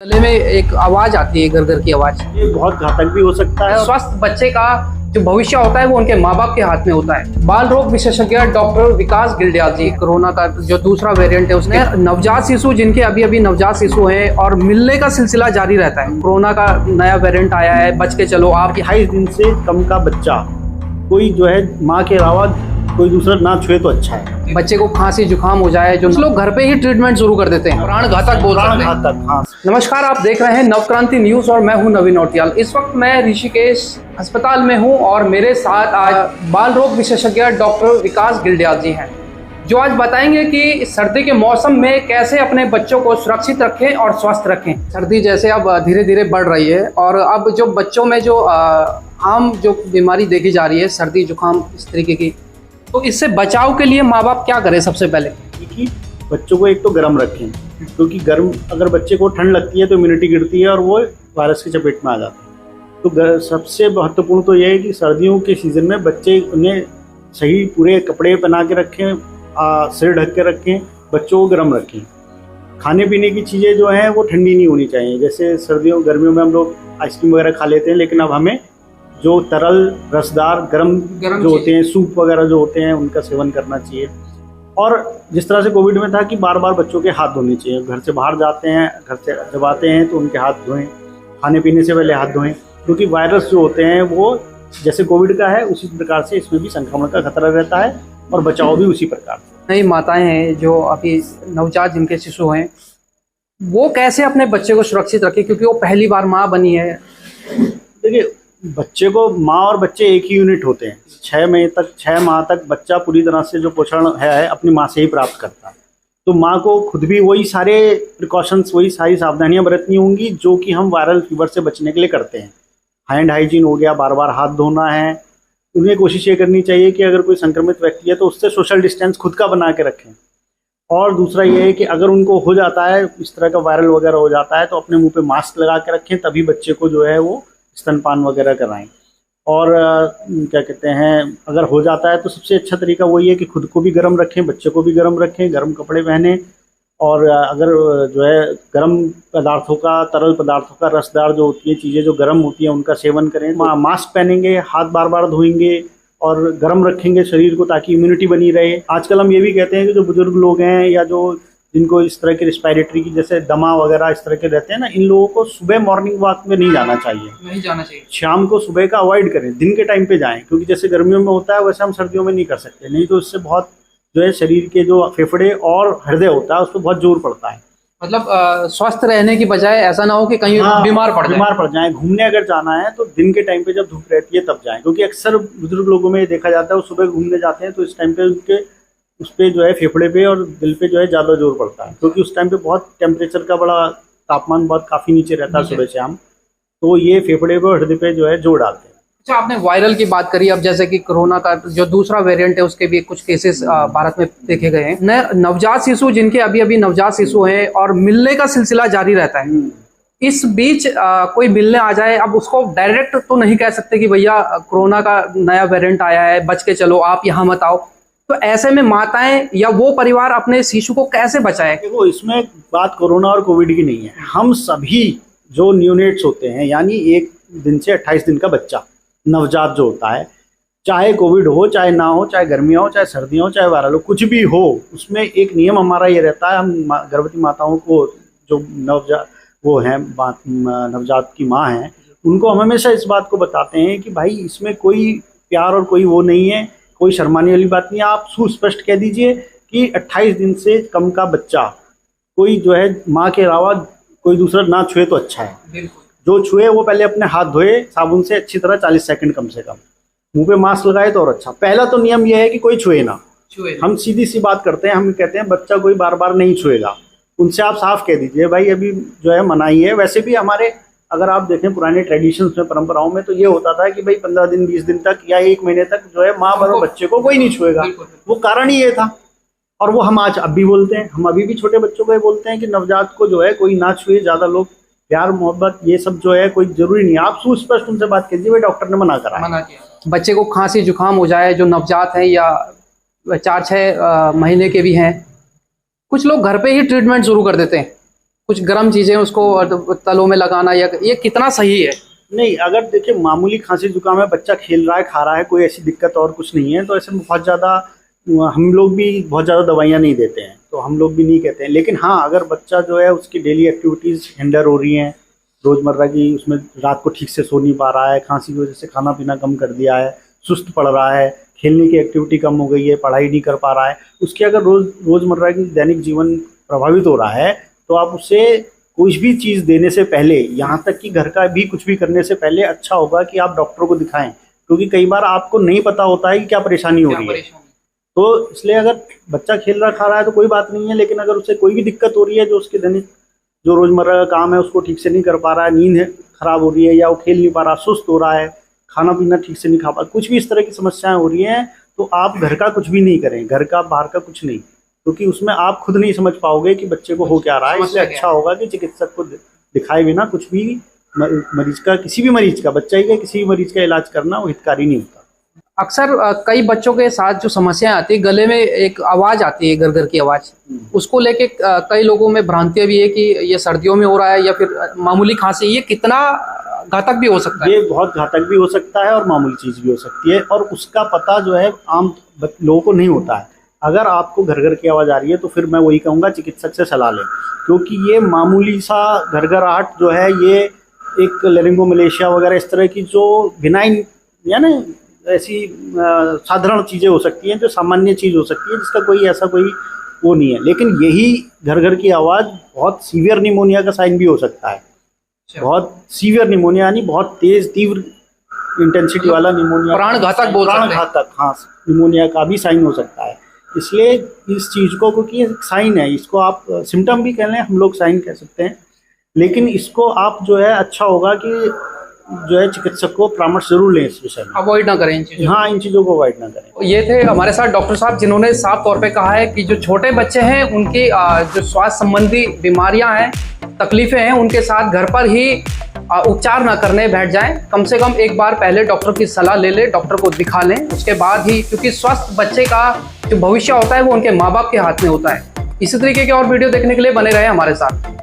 गले में एक आवाज आती है, घर घर की आवाज। ये बहुत घातक भी हो सकता है। स्वस्थ बच्चे का जो भविष्य होता है वो उनके माँ बाप के हाथ में होता है। बाल रोग विशेषज्ञ डॉक्टर विकास गिल्डियाल जी, कोरोना का जो दूसरा वेरिएंट है उसने नवजात शिशु जिनके अभी नवजात शिशु हैं और मिलने का सिलसिला जारी रहता है। कोरोना का नया वेरिएंट आया है, बच के चलो आप। 28 दिन से कम का बच्चा कोई जो है माँ के अलावा कोई दूसरा ना छुए तो अच्छा है। बच्चे को खांसी जुकाम हो जाए, जो लोग घर पे ही ट्रीटमेंट शुरू कर देते हैं, प्राण घातक बोल सकते हैं। घातक, हाँ। नमस्कार, आप देख रहे हैं नवक्रांति न्यूज और मैं हूं नवीन नौटियाल। इस वक्त मैं ऋषिकेश अस्पताल में हूं और मेरे साथ आज बाल रोग विशेषज्ञ डॉक्टर विकास गिल्डियाल जी हैं, जो आज बताएंगे कि सर्दी के मौसम में कैसे अपने बच्चों को सुरक्षित रखें और स्वस्थ रखें। सर्दी जैसे अब धीरे धीरे बढ़ रही है और अब जो बच्चों में जो आम जो बीमारी देखी जा रही है, सर्दी जुकाम इस तरीके की, तो इससे बचाव के लिए माँ बाप क्या करें? सबसे पहले कि बच्चों को एक तो गर्म रखें, क्योंकि गर्म अगर बच्चे को ठंड लगती है तो इम्यूनिटी गिरती है और वो वायरस की चपेट में आ जाता है। तो सबसे महत्वपूर्ण तो यह है कि सर्दियों के सीज़न में बच्चे उन्हें सही पूरे कपड़े पहना के रखें, सिर ढक के रखें, बच्चों को गर्म रखें। खाने पीने की चीज़ें जो हैं वो ठंडी नहीं होनी चाहिए। जैसे सर्दियों गर्मियों में हम लोग आइसक्रीम वगैरह खा लेते हैं, लेकिन अब हमें जो तरल रसदार गर्म जो होते हैं, सूप वगैरह जो होते हैं, उनका सेवन करना चाहिए। और जिस तरह से कोविड में था कि बार बार बच्चों के हाथ धोने चाहिए। घर से बाहर जाते हैं, घर से जब आते हैं तो उनके हाथ धोएं, खाने पीने से पहले हाथ धोएं, क्योंकि वायरस जो होते हैं वो जैसे कोविड का है उसी प्रकार से इसमें भी संक्रमण का खतरा रहता है और बचाव भी उसी प्रकार से। नई माताएं हैं जो अभी नवजात जिनके शिशु हैं, वो कैसे अपने बच्चे को सुरक्षित रखें, क्योंकि वो पहली बार माँ बनी है। देखिए, बच्चे को माँ और बच्चे एक ही यूनिट होते हैं। 6 माह तक बच्चा पूरी तरह से जो पोषण है अपनी माँ से ही प्राप्त करता है। तो माँ को खुद भी वही सारे प्रिकॉशंस, वही सारी सावधानियां बरतनी होंगी जो कि हम वायरल फीवर से बचने के लिए करते हैं। हैंड हाइजीन हो गया, बार बार हाथ धोना है। उन्हें कोशिश ये करनी चाहिए कि अगर कोई संक्रमित व्यक्ति है तो उससे सोशल डिस्टेंस खुद का बना के रखें। और दूसरा ये है कि अगर उनको हो जाता है इस तरह का वायरल वगैरह हो जाता है तो अपने मुँह पे मास्क लगा के रखें, तभी बच्चे को जो है वो स्तनपान वगैरह कराएं। और क्या कहते हैं, अगर हो जाता है तो सबसे अच्छा तरीका वही है कि खुद को भी गर्म रखें, बच्चे को भी गर्म रखें, गर्म कपड़े पहने। और अगर जो है गर्म पदार्थों का, तरल पदार्थों का, रसदार जो होती है चीज़ें जो गर्म होती हैं उनका सेवन करें। मास्क पहनेंगे, हाथ बार बार धोएंगे और गर्म रखेंगे शरीर को, ताकि इम्यूनिटी बनी रहे। आजकल हम ये भी कहते हैं कि जो बुजुर्ग लोग हैं या जो जिनको इस तरह के रिस्पायरेटरी की जैसे दमा वगैरह इस तरह के रहते हैं ना, इन लोगों को सुबह मॉर्निंग वॉक में नहीं जाना चाहिए। शाम को सुबह का अवॉइड करें, दिन के टाइम पे जाएं, क्योंकि जैसे गर्मियों में होता है वैसे हम सर्दियों में नहीं कर सकते। नहीं तो इससे बहुत जो है शरीर के जो फेफड़े और हृदय होता है उस पर बहुत जोर पड़ता है। मतलब स्वस्थ रहने की बजाय ऐसा ना हो कि कहीं बीमार पड़ जाए। घूमने अगर जाना है तो दिन के टाइम पे जब धूप रहती है तब जाएं, क्योंकि अक्सर बुजुर्ग लोगों में देखा जाता है वो सुबह घूमने जाते हैं तो इस टाइम पे उनके उस पर जो है फेफड़े पे और दिल पे जो है ज़्यादा जोर पड़ता है, क्योंकि उस टाइम पे बहुत टेम्परेचर का बड़ा तापमान बहुत काफ़ी नीचे रहता है सुबह शाम, तो ये फेफड़े पे और हृदय पे जो है जोर डालते हैं। अच्छा, आपने वायरल की बात करी। अब जैसे कि कोरोना का जो दूसरा वेरिएंट है उसके भी कुछ केसेस भारत में देखे गए हैं। नवजात शिशु जिनके अभी नवजात शिशु हैं और मिलने का सिलसिला जारी रहता है। इस बीच कोई मिलने आ जाए, अब उसको डायरेक्ट तो नहीं कह सकते कि भैया कोरोना का नया वेरिएंट आया है, बच के चलो, आप यहाँ मत आओ। तो ऐसे में माताएं या वो परिवार अपने शिशु को कैसे बचाए? देखो, इसमें बात कोरोना और कोविड की नहीं है। हम सभी जो न्यूनेट्स होते हैं, यानी 1 दिन से 28 दिन का बच्चा, नवजात जो होता है, चाहे कोविड हो चाहे ना हो, चाहे गर्मियाँ हो चाहे सर्दियाँ हो चाहे वायरल हो, कुछ भी हो, उसमें एक नियम हमारा ये रहता है। हम गर्भवती माताओं को जो नवजात की माँ हैं, उनको हम हमेशा इस बात को बताते हैं कि भाई इसमें कोई प्यार और कोई वो नहीं है, कोई शर्माने वाली बात नहीं है। आप सुस्पष्ट कह दीजिए कि 28 दिन से कम का बच्चा कोई जो है माँ के अलावा कोई दूसरा ना छुए तो अच्छा है। जो छुए वो पहले अपने हाथ धोए साबुन से अच्छी तरह 40 सेकंड कम से कम, मुंह पे मास्क लगाए तो और अच्छा। पहला तो नियम यह है कि कोई छुए ना। हम सीधी सी बात करते हैं, हम कहते हैं बच्चा कोई बार बार नहीं छुएगा। उनसे आप साफ कह दीजिए भाई अभी जो है मनाही है। वैसे भी हमारे अगर आप देखें पुराने ट्रेडिशंस में, परंपराओं में, तो ये होता था कि भाई 15 दिन 20 दिन तक या 1 महीने तक जो है माँ और बच्चे को कोई नहीं छुएगा। वो कारण ही ये था और वो हम आज अब भी बोलते हैं। हम अभी भी छोटे बच्चों को ये बोलते हैं कि नवजात को जो है कोई ना छुए। ज़्यादा लोग प्यार मोहब्बत ये सब जो है कोई जरूरी नहीं है। आप सुस्पष्ट उनसे बात कीजिए, भाई डॉक्टर ने मना किया। बच्चे को खांसी जुकाम हो जाए, जो नवजात है या 4-6 महीने के भी हैं, कुछ लोग घर पे ही ट्रीटमेंट शुरू कर देते हैं कुछ गर्म चीजें उसको तलों में लगाना, या ये कितना सही है? नहीं, अगर देखिए मामूली खांसी जुकाम है, बच्चा खेल रहा है, खा रहा है, कोई ऐसी दिक्कत और कुछ नहीं है, तो ऐसे में बहुत ज़्यादा हम लोग भी बहुत ज़्यादा दवाइयाँ नहीं देते हैं, तो हम लोग भी नहीं कहते हैं। लेकिन हाँ, अगर बच्चा जो है उसकी डेली एक्टिविटीज़ हिंडर हो रही हैं, रोज़मर्रा की, उसमें रात को ठीक से सो नहीं पा रहा है, खांसी की वजह से खाना पीना कम कर दिया है, सुस्त पड़ रहा है, खेलने की एक्टिविटी कम हो गई है, पढ़ाई नहीं कर पा रहा है, उसकी अगर रोज़मर्रा की दैनिक जीवन प्रभावित हो रहा है, तो आप उसे कुछ भी चीज़ देने से पहले, यहाँ तक कि घर का भी कुछ भी करने से पहले अच्छा होगा कि आप डॉक्टर को दिखाएं, क्योंकि कई बार आपको नहीं पता होता है कि क्या परेशानी हो रही है। तो इसलिए अगर बच्चा खेल रहा खा रहा है तो कोई बात नहीं है, लेकिन अगर उसे कोई भी दिक्कत हो रही है, जो उसके दैनिक जो रोज़मर्रा का काम है उसको ठीक से नहीं कर पा रहा है, नींद खराब हो रही है, या वो खेल नहीं पा रहा, सुस्त हो रहा है, खाना पीना ठीक से नहीं खा पा, कुछ भी इस तरह की समस्याएं हो रही हैं, तो आप घर का कुछ भी नहीं करें, घर का बाहर का कुछ नहीं, क्योंकि उसमें आप खुद नहीं समझ पाओगे कि बच्चे को हो क्या रहा है। इसलिए अच्छा होगा कि चिकित्सक को दिखाए बिना कुछ भी मरीज का, किसी भी मरीज का, बच्चा ही का किसी भी मरीज का इलाज करना वो हितकारी नहीं होता। अक्सर कई बच्चों के साथ जो समस्याएं आती है, गले में एक आवाज आती है, घर घर की आवाज, उसको लेके कई लोगों में भ्रांतियां भी है कि ये सर्दियों में हो रहा है या फिर मामूली खांसी। ये कितना घातक भी हो सकता है? ये बहुत घातक भी हो सकता है और मामूली चीज भी हो सकती है, और उसका पता जो है आम लोगों को नहीं होता है। अगर आपको घर घर की आवाज़ आ रही है तो फिर मैं वही कहूँगा चिकित्सक से सलाह लें, क्योंकि ये मामूली सा घरघराहट जो है, ये एक लेरिंगोमलेशिया वगैरह इस तरह की जो बिनाइन या ना ऐसी साधारण चीज़ें हो सकती हैं, जो सामान्य चीज़ हो सकती है, जिसका कोई ऐसा कोई वो नहीं है। लेकिन यही घर घर की आवाज़ बहुत सीवियर निमोनिया का साइन भी हो सकता है। बहुत सीवियर निमोनिया यानी बहुत तेज तीव्र इंटेंसिटी वाला निमोनिया, प्राण घातक बोल सकते हैं। प्राण घातक, हाँ, निमोनिया का भी साइन हो सकता है। इसलिए इस चीज़ को, क्योंकि साइन है, इसको आप सिम्टम भी कह लें, हम लोग साइन कह सकते हैं, लेकिन इसको आप जो है अच्छा होगा कि जो है चिकित्सक को परामर्श जरूर लें इस विषय में, अवॉइड ना करें इन चीजों। हाँ, इन चीज़ों को अवॉइड ना करें। ये थे हमारे साथ डॉक्टर साहब, जिन्होंने साफ तौर पे कहा है कि जो छोटे बच्चे हैं उनकी जो स्वास्थ्य संबंधी बीमारियां हैं, तकलीफें हैं, उनके साथ घर पर ही उपचार ना करने बैठ जाएं। कम से कम एक बार पहले डॉक्टर की सलाह ले लें, डॉक्टर को दिखा लें, उसके बाद ही, क्योंकि स्वस्थ बच्चे का जो भविष्य होता है वो उनके माँ बाप के हाथ में होता है। इसी तरीके के और वीडियो देखने के लिए बने रहे हमारे साथ।